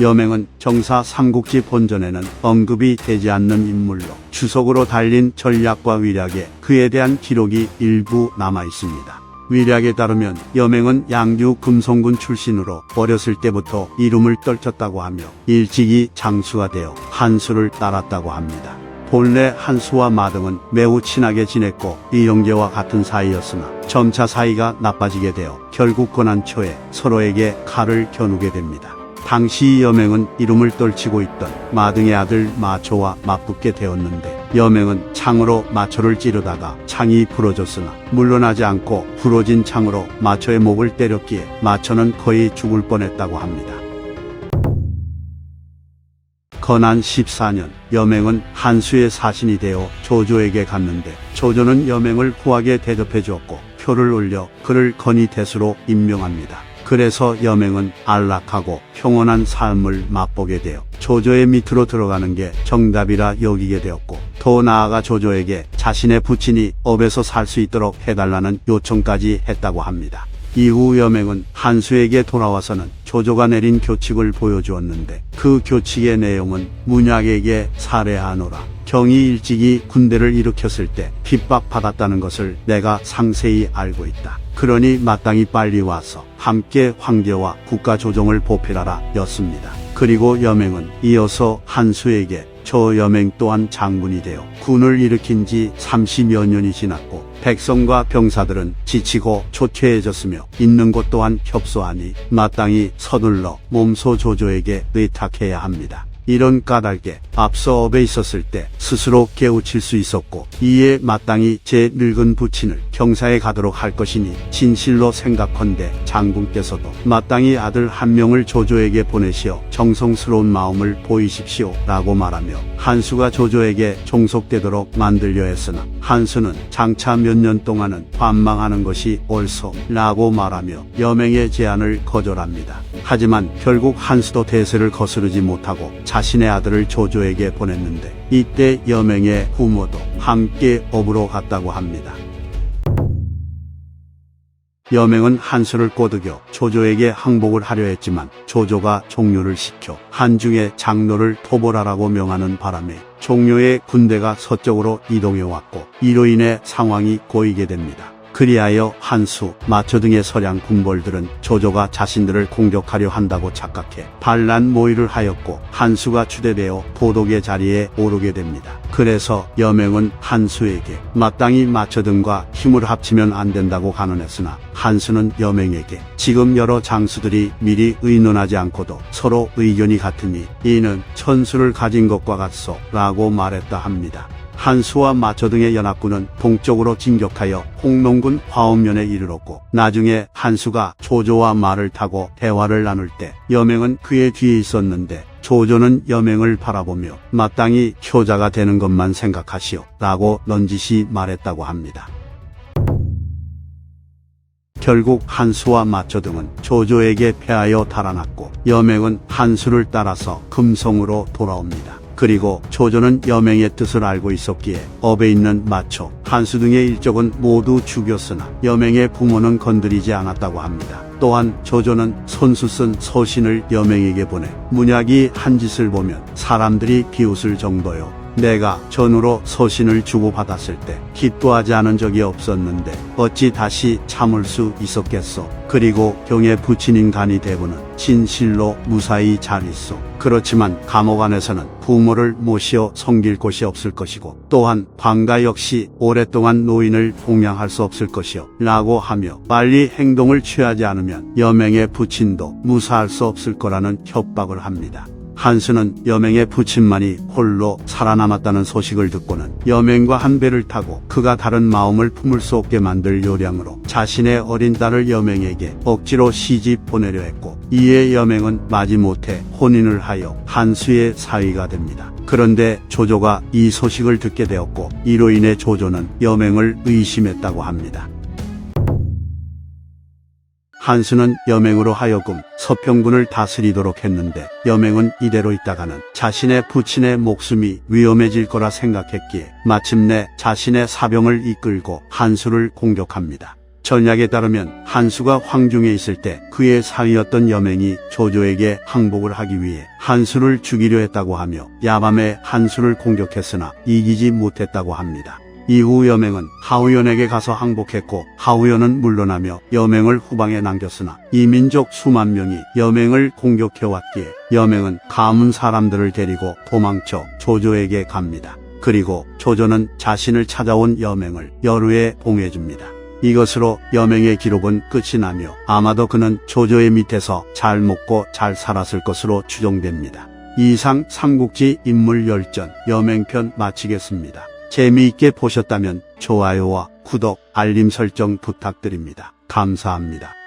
여맹은 정사 삼국지 본전에는 언급이 되지 않는 인물로 주석으로 달린 전략과 위략에 그에 대한 기록이 일부 남아 있습니다. 위략에 따르면 여맹은 양주 금성군 출신으로 어렸을 때부터 이름을 떨쳤다고 하며 일찍이 장수가 되어 한수를 따랐다고 합니다. 본래 한수와 마등은 매우 친하게 지냈고 이영계와 같은 사이였으나 점차 사이가 나빠지게 되어 결국 고난 초에 서로에게 칼을 겨누게 됩니다. 당시 여맹은 이름을 떨치고 있던 마등의 아들 마초와 맞붙게 되었는데 여맹은 창으로 마초를 찌르다가 창이 부러졌으나 물러나지 않고 부러진 창으로 마초의 목을 때렸기에 마초는 거의 죽을 뻔했다고 합니다. 건안 14년 여맹은 한수의 사신이 되어 조조에게 갔는데 조조는 여맹을 후하게 대접해 주었고 표를 올려 그를 건의대수로 임명합니다. 그래서 여맹은 안락하고 평온한 삶을 맛보게 되어 조조의 밑으로 들어가는 게 정답이라 여기게 되었고 더 나아가 조조에게 자신의 부친이 업에서 살 수 있도록 해달라는 요청까지 했다고 합니다. 이후 여맹은 한수에게 돌아와서는 조조가 내린 교칙을 보여주었는데 그 교칙의 내용은 문약에게 살해하노라. 경이 일찍이 군대를 일으켰을 때 핍박받았다는 것을 내가 상세히 알고 있다. 그러니 마땅히 빨리 와서 함께 황제와 국가 조정을 보필하라 였습니다. 그리고 여맹은 이어서 한수에게 저 여맹 또한 장군이 되어 군을 일으킨 지 30여 년이 지났고 백성과 병사들은 지치고 초췌해졌으며 있는 곳 또한 협소하니 마땅히 서둘러 몸소 조조에게 의탁해야 합니다. 이런 까닭에 앞서 업에 있었을 때 스스로 깨우칠 수 있었고 이에 마땅히 제 늙은 부친을 경사에 가도록 할 것이니 진실로 생각컨대 장군께서도 마땅히 아들 한 명을 조조에게 보내시어 정성스러운 마음을 보이십시오 라고 말하며 한수가 조조에게 종속되도록 만들려 했으나 한수는 장차 몇 년 동안은 관망하는 것이 옳소 라고 말하며 여맹의 제안을 거절합니다. 하지만 결국 한수도 대세를 거스르지 못하고 자신의 아들을 조조에게 보냈는데 이때 여맹의 부모도 함께 업으로 갔다고 합니다. 여맹은 한수를 꼬드겨 조조에게 항복을 하려 했지만 조조가 종료를 시켜 한중의 장로를 토벌하라고 명하는 바람에 종료의 군대가 서쪽으로 이동해 왔고 이로 인해 상황이 고이게 됩니다. 그리하여 한수, 마초 등의 서량 군벌들은 조조가 자신들을 공격하려 한다고 착각해 반란 모의를 하였고 한수가 추대되어 도독의 자리에 오르게 됩니다. 그래서 여맹은 한수에게 마땅히 마초 등과 힘을 합치면 안 된다고 간언했으나 한수는 여맹에게 지금 여러 장수들이 미리 의논하지 않고도 서로 의견이 같으니 이는 천수를 가진 것과 같소 라고 말했다 합니다. 한수와 마초 등의 연합군은 동쪽으로 진격하여 홍농군 화엄면에 이르렀고 나중에 한수가 조조와 말을 타고 대화를 나눌 때 여맹은 그의 뒤에 있었는데 조조는 여맹을 바라보며 마땅히 효자가 되는 것만 생각하시오 라고 넌지시 말했다고 합니다. 결국 한수와 마초 등은 조조에게 패하여 달아났고 여맹은 한수를 따라서 금성으로 돌아옵니다. 그리고 조조는 여맹의 뜻을 알고 있었기에 업에 있는 마초, 한수 등의 일족은 모두 죽였으나 여맹의 부모는 건드리지 않았다고 합니다. 또한 조조는 손수 쓴 서신을 여맹에게 보내 문약이 한 짓을 보면 사람들이 비웃을 정도요. 내가 전으로 서신을 주고받았을 때 기뻐하지 않은 적이 없었는데 어찌 다시 참을 수 있었겠소. 그리고 경의 부친인 간이 대부는 진실로 무사히 잘 있소. 그렇지만 감옥 안에서는 부모를 모시어 섬길 곳이 없을 것이고 또한 방가 역시 오랫동안 노인을 봉양할 수 없을 것이요 라고 하며 빨리 행동을 취하지 않으면 여맹의 부친도 무사할 수 없을 거라는 협박을 합니다. 한수는 여맹의 부친만이 홀로 살아남았다는 소식을 듣고는 여맹과 한 배를 타고 그가 다른 마음을 품을 수 없게 만들 요량으로 자신의 어린 딸을 여맹에게 억지로 시집 보내려 했고 이에 여맹은 마지못해 혼인을 하여 한수의 사위가 됩니다. 그런데 조조가 이 소식을 듣게 되었고 이로 인해 조조는 여맹을 의심했다고 합니다. 한수는 여맹으로 하여금 서평군을 다스리도록 했는데 여맹은 이대로 있다가는 자신의 부친의 목숨이 위험해질 거라 생각했기에 마침내 자신의 사병을 이끌고 한수를 공격합니다. 전약에 따르면 한수가 황중에 있을 때 그의 사위였던 여맹이 조조에게 항복을 하기 위해 한수를 죽이려 했다고 하며 야밤에 한수를 공격했으나 이기지 못했다고 합니다. 이후 여맹은 하우연에게 가서 항복했고 하우연은 물러나며 여맹을 후방에 남겼으나 이민족 수만 명이 여맹을 공격해왔기에 여맹은 가문 사람들을 데리고 도망쳐 조조에게 갑니다. 그리고 조조는 자신을 찾아온 여맹을 열후에 봉해줍니다. 이것으로 여맹의 기록은 끝이 나며 아마도 그는 조조의 밑에서 잘 먹고 잘 살았을 것으로 추정됩니다. 이상 삼국지 인물열전 여맹편 마치겠습니다. 재미있게 보셨다면 좋아요와 구독, 알림 설정 부탁드립니다. 감사합니다.